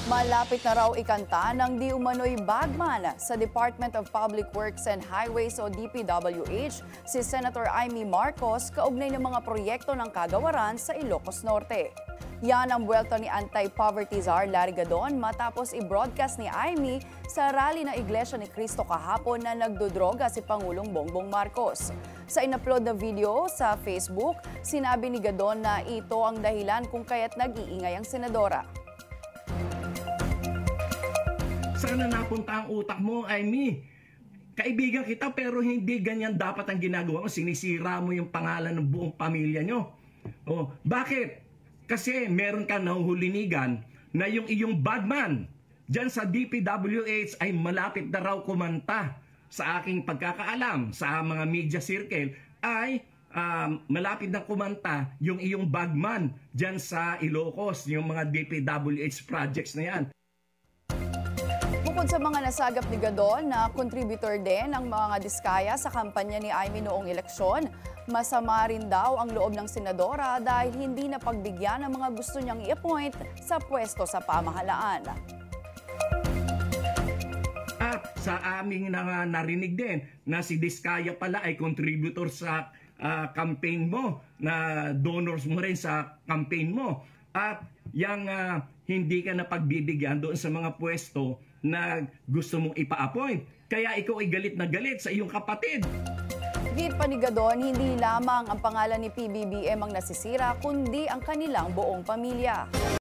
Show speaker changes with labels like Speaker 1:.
Speaker 1: Malapit na raw ikanta ng di umano'y bagman sa Department of Public Works and Highways o DPWH si Senator Amy Marcos kaugnay ng mga proyekto ng kagawaran sa Ilocos Norte. Yan ang buwelta ni anti-poverty czar Larry Gadon matapos i-broadcast ni Amy sa rally ng Iglesia ni Cristo kahapon na nagdodroga si Pangulong Bongbong Marcos. Sa in-upload na video sa Facebook, sinabi ni Gadon na ito ang dahilan kung kaya't nag-iingay ang senadora.
Speaker 2: Sana napunta ang utak mo, Amy. Kaibigan kita pero hindi ganyan dapat ang ginagawa mo. Sinisira mo yung pangalan ng buong pamilya nyo. Oh, bakit? Kasi meron ka nahuhulinigan na yung iyong badman dyan sa DPWH ay malapit na raw kumanta. Sa aking pagkakaalam, sa mga media circle ay malapit na kumanta yung iyong bagman dyan sa Ilocos, yung mga DPWH projects na yan.
Speaker 1: Bukod sa mga nasagap ni Gadon na contributor din ang mga diskaya sa kampanya ni Amy noong eleksyon, masama rin daw ang loob ng senadora dahil hindi na pagbigyan ang mga gusto niyang i-appoint sa pwesto sa pamahalaan.
Speaker 2: At sa aming narinig din na si Diskaya pala ay contributor sa campaign mo, na donors mo rin sa campaign mo. At yung hindi ka na pagbibigyan doon sa mga pwesto na gusto mong ipa-appoint. Kaya ikaw ay galit na galit sa iyong kapatid.
Speaker 1: Git pa ni Gadon, hindi lamang ang pangalan ni PBBM ang nasisira, kundi ang kanilang buong pamilya.